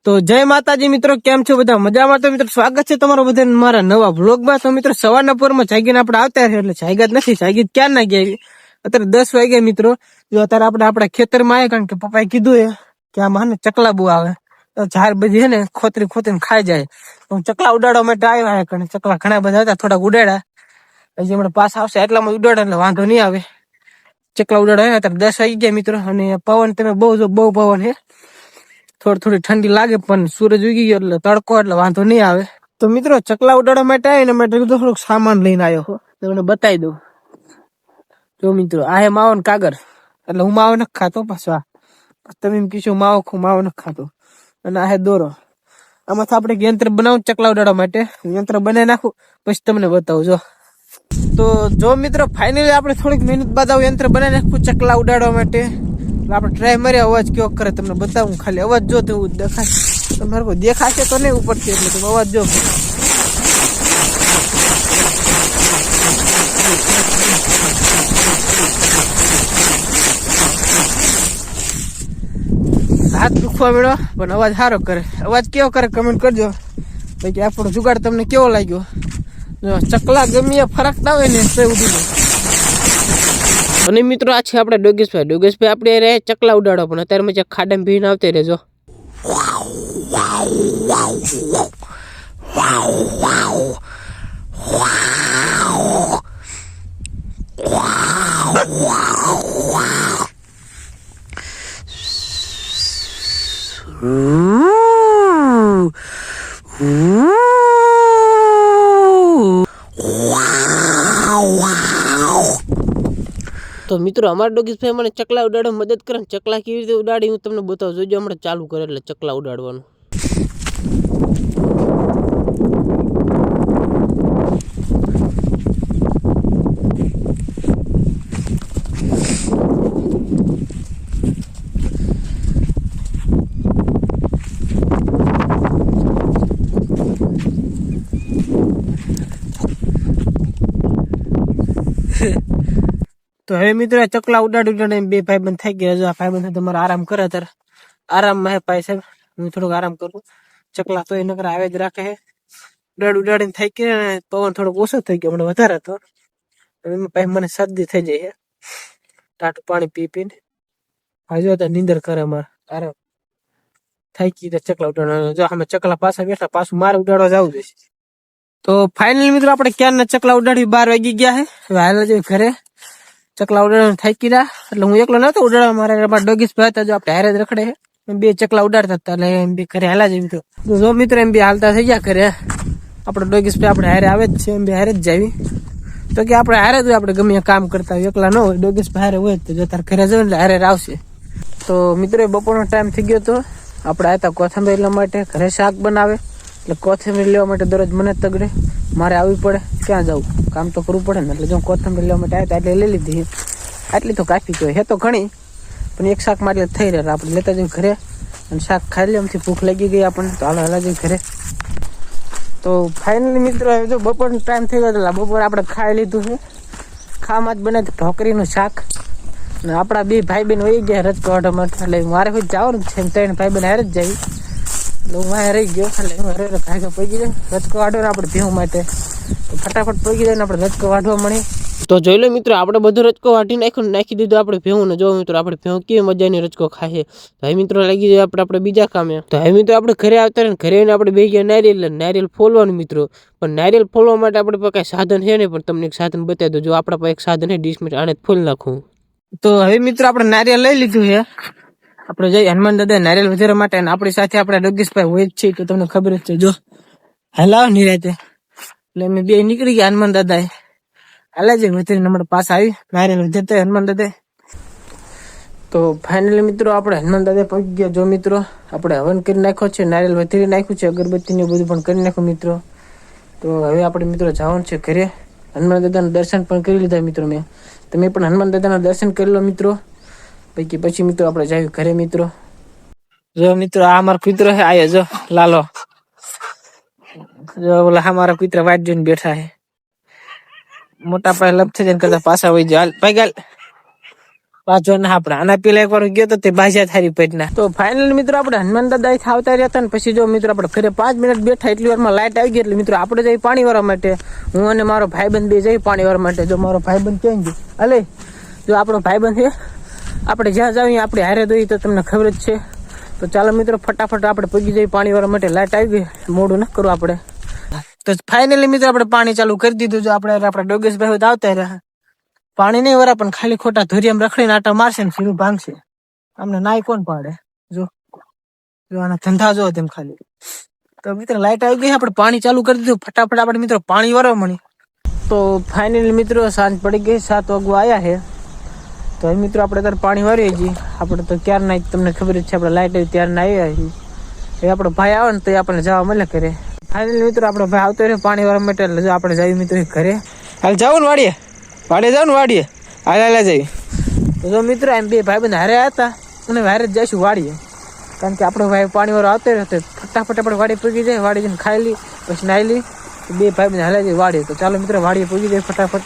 તો જય માતાજી મિત્રો, કેમ છો બધા? મજામાં? તો મિત્રો સ્વાગત છે તમારું બધાને મારા નવા વ્લોગમાં. તો મિત્રો સવારના પોરમાં જાગીને આપણે આવતા રહ્યા, એટલે જાગ્યા જ નથી, જાગી ક્યાં ના ગયા. અત્યારે 10 વાગ્યા મિત્રો. જો અત્યારે આપણે આપણા ખેતરમાં આવ્યા, કારણ કે પપ્પાએ કીધું કે આમાં ને ચકલા બહુ આવે, તો ઝાડ બધી હે ને ખોતરીને ખાઈ જાય. તો ચકલા ઉડાડવા માટે આવ્યા, કારણ ચકલા ઘણા બધા હતા, થોડાક ઉડાડ્યા. હજી હમણાં પાસ આવશે એટલામાં ઉડાડે એટલે વાંધો નહીં આવે. ચકલા ઉડાડવા અત્યારે 10 વાગી ગયા મિત્રો. અને પવન તમે બહુ પવન હે. થોડી ઠંડી લાગે, પણ સૂરજ ઉગી ગયો એટલે તડકો, એટલે વાંધો નહીં આવે. તો મિત્રો ચકલા ઉડાડવા માટે આવીને માટે થોડોક સામાન લઈને આવ્યો હો, તમને બતાવી દઉં. જો મિત્રો આ હે માવો ને કાગર, એટલે હું માવો નથી ખાતો પાછો. તમે એમ કીધું માવો નથી ખાતો. અને આ હે દોરો. આમાંથી આપણે એક યંત્ર બનાવું ચકલા ઉડાડવા માટે. યંત્ર બનાવી નાખું પછી તમને બતાવું. તો જો મિત્રો ફાઇનલી આપણે થોડીક મહેનત બાદ આવું યંત્ર બનાવી નાખું ચકલા ઉડાડવા માટે. આપણે ટ્રાય મારી અવાજ કેવો કરે તમને બતાવું. ખાલી અવાજ જો તો એવું દેખાય, તમારે કોઈ દેખાશે તો નહીં ઉપરથી, એટલે તમે અવાજ જો. હાથ દુખવા મળ્યો, પણ અવાજ સારો કરે. અવાજ કેવો કરે કમેન્ટ કરજો કે આપણો જુગાડ તમને કેવો લાગ્યો. ચકલા ગમે ફરક ના હોય ને તો ઉડી. અને મિત્રો આ છે આપડે ડોગેશભાઈ આપણે રહે ચકલા ઉડાડો, પણ અત્યારે મેં ખાડામાં ભીને આવતે રહેજો. તો મિત્રો અમારા ડોગેશભાઈ મને ચકલા ઉડાડવા મદદ કરે. ચકલા કેવી રીતે ઉડાડી હું તમને બતાવું. જોજો હમણાં ચાલુ કરે એટલે ચકલા ઉડાડવાનું. તો હવે મિત્રો ચકલા ઉડાડી બે ભાઈબંધ થઈ ગયા. આ ભાઈબંધ તમારે આરામ કરે, અત્યારે આરામમાં હે ભાઈ સાહેબ. હું થોડોક આરામ કરું. ચકલા તો એ નકર આવે જ રાખે હે. ઉડાડીને થઈ ગયા. પવન થોડોક ઓછો થઈ ગયો, મને વધારે હતો. એમાં ભાઈ મને શરદી થઈ જાય, ટાટું પાણી પીને. હજુ તો નીંદર કરે મારે આરામ થઈ ગઈ. ચકલા ઉડાડવા જો અમે ચકલા પાછા બેઠા, પાછું મારે ઉડાડવા જવું જોઈએ. તો ફાઇનલી મિત્રો આપણે ક્યારના ચકલા ઉડાડી 12 વાગી ગયા હે. હવે હાલ જ ઘરે. ચકલા ઉડાડવા થાકી રહ્યા, એટલે હું એકલો નતો ઉડાડવા, મારા ડોગેશભાઈ હતા, જો આપણે હારે જ રખડે છે. બે ચકલા ઉડાડતા હતા, એટલે એમ બી ઘરે હાલા જ. તો જો મિત્રો એમ બી હાલતા થઈ ગયા ઘરે. આપણે ડોગેશભાઈ આપણે હારે આવે જ છે, એમ બી હારે જ જાવી. તો કે આપણે હારે જ આપણે ગમે કામ કરતા હોય, એકલા ન હોય. ડોગેશભાઈ હારે હોય તો જો તાર ઘરે જવું એટલે હારે આવશે. તો મિત્રો બપોરનો ટાઈમ થઈ ગયો. તો આપણે આવ્યા કોથમીર લેવા માટે, ઘરે શાક બનાવે, એટલે કોથમીર લેવા માટે દરરોજ મને તગડે, મારે આવવી પડે. ક્યાં જવું, કામ તો કરવું પડે ને. એટલે જો કોથમીર લેવા માટે આવ્યા એટલે લઈ લીધી. આટલી તો કાફી તો હે તો ઘણી, પણ એક શાકમાં એટલે થઈ રહ્યા. આપણે લેતા જઈએ ઘરે અને શાક ખાઈ લઈએ. આમથી ભૂખ લાગી ગઈ આપણને, તો હાલા જઈએ ઘરે. તો ફાઇનલી મિત્રો જો બપોરનો ટાઈમ થઈ ગયો, એટલે બપોર આપણે ખાઈ લીધું છે. ખાવામાં જ બને ઢોકરીનું શાક. અને આપણા બે ભાઈ બહેન વહી ગયા રજકો વાઢવા માટે, એટલે મારે કોઈ જવાનું જ છે. 3 ભાઈ બહેન હારે જ જાય, એટલે હું મારે રહી ગયો. એટલે હું હરે ભાગા પગી જાય રજકો વાઢવા આપણે ભેહું માટે. તો ફટાફટ પગી જાય ને આપણે રજકો વાઢવા મળી. તો જોઈ લો મિત્રો, આપણે બધો રજકો વાઢી નાખી દીધો આપણે ભેહું ને. જો મિત્રો આપણે ભેહું કેવી મજાની રજકો ખાય. તો હવે મિત્રો લાગી જાય આપણે બીજા કામે. તો હવે મિત્રો આપણે ઘરે આવતા ને ઘરે આપણે બે ગયા નારિયેલ ફોલવાનું મિત્રો. પણ નારિયેલ ફોલવા માટે આપણે પાસે કઈ સાધન છે નહીં, પણ તમને એક સાધન બતાવી દો. જો આપણા પાસે એક સાધન છે, 20 મિનિટ આને ફોલી નાખું. તો હવે મિત્રો આપણે નારિયેલ લઈ લીધું છે. આપણે જઈ હનુમાન દાદા નારિયેલ વધારવા માટે, અને આપણી સાથે આપણા ડોગેશભાઈ હોય જ છે, તો તમને ખબર જ છે. જો હલાવ નિરાતે, એટલે અમે બે નીકળી ગયા હનુમાન દાદા હાલા જ વધારીને અમારા પાસે આવી નારિયેલ વધારતા હનુમાન દાદા. તો ફાઇનલી મિત્રો આપણે હનુમાન દાદા પહોંચી ગયા. જો મિત્રો આપણે હવન કરી નાખ્યો છે, નારિયેલ વધારી નાખ્યું છે, અગરબત્તી ને બધું પણ કરી નાખ્યું મિત્રો. તો હવે આપણે મિત્રો જવાનું છે ઘરે. હનુમાન દાદાના દર્શન પણ કરી લીધા મિત્રો મેં. તમે પણ હનુમાન દાદાના દર્શન કરી લો મિત્રો. પછી મિત્રો આપણે જઈએ ઘરે મિત્રો. જો મિત્રો આ અમારો કૂતરો છે, આયો જો લાલો. જો ઓલા અમારા કૂતરા વાટ જોઈને બેઠા છે. મોટા પાસે લપ થઈ જાય કરતા પાછા વહી જાય. ભાઈ ગાલ પાછો ના આપણે આના પેલા એક વાર ગયો તો તે બાજા થારી પેટના. તો ફાઇનલ મિત્રો આપણે હનુમાન દાદા આવતા રહ્યા હતા ને પછી જો મિત્રો આપણે ઘરે 5 મિનિટ બેઠા એટલી વારમાં લાઈટ આવી ગઈ. એટલે મિત્રો આપણે જઈ પાણી વાળવા માટે, હું અને મારો ભાઈબંધ બે જઈ પાણી વાળવા માટે. જો મારો ભાઈબંધ ક્યાં ગયો? અલે જો આપણો ભાઈબંધ છે, આપણે જ્યાં જાવીએ આપણે હારે દઈએ તો તમને ખબર જ છે. તો ચાલો મિત્રો ફટાફટ આપણે પગી જઈએ પાણી વાળવા માટે. લાઈટ આવી ગઈ, મોડું ન કરવું આપણે. તો ફાઇનલી મિત્રો આપણે પાણી ચાલુ કરી દીધું. જો આપણા ડોગેશભાઈ આવતા રહ્યા. પાણી નહીં વરા પણ ખાલી ખોટા ધોરિયામ રખડીને આટા મારશે ને સીધું ભાંગશે. અમને નાય કોણ પાડે? જો આના ધંધા જો તેમ ખાલી. તો મિત્રો લાઈટ આવી ગઈ, આપણે પાણી ચાલુ કરી દીધું. ફટાફટ આપણે મિત્રો પાણી વાળવા મળી. તો ફાઇનલી મિત્રો સાંજ પડી ગઈ, 7 વાગવા આવ્યા છે. તો હવે મિત્રો આપણે ત્યારે પાણી વાળીએ છીએ. આપણે તો ક્યાર ના તમને ખબર જ છે, આપણે લાઈટ આવી ત્યારે ના આવ્યા છીએ. એ આપણો ભાઈ આવે ને તો આપણને જવા મળે કરે. ફાઇનલી મિત્રો આપણો ભાઈ આવતો રહ્યો પાણી વાળવા માટે. એટલે જો આપણે જઈએ મિત્રો ઘરે. હાલ જાવ ને વાડીએ જાવ ને વાડીએ હાલ જઈએ. તો જો મિત્રો એમ બે ભાઈ બંધ હારે હતા અને હારે જ જઈશું વાડીએ. કારણ કે આપણો ભાઈ પાણી વાળો આવતો રહ્યો તો ફટાફટ આપણે વાડી પૂગી જાય. વાડી જઈને ખાઈ લી પછી નાઈ લી. બે ભાઈ બંધ હાલે જાય વાડીએ. તો ચાલો મિત્રો વાડીએ પૂગી જાય ફટાફટ.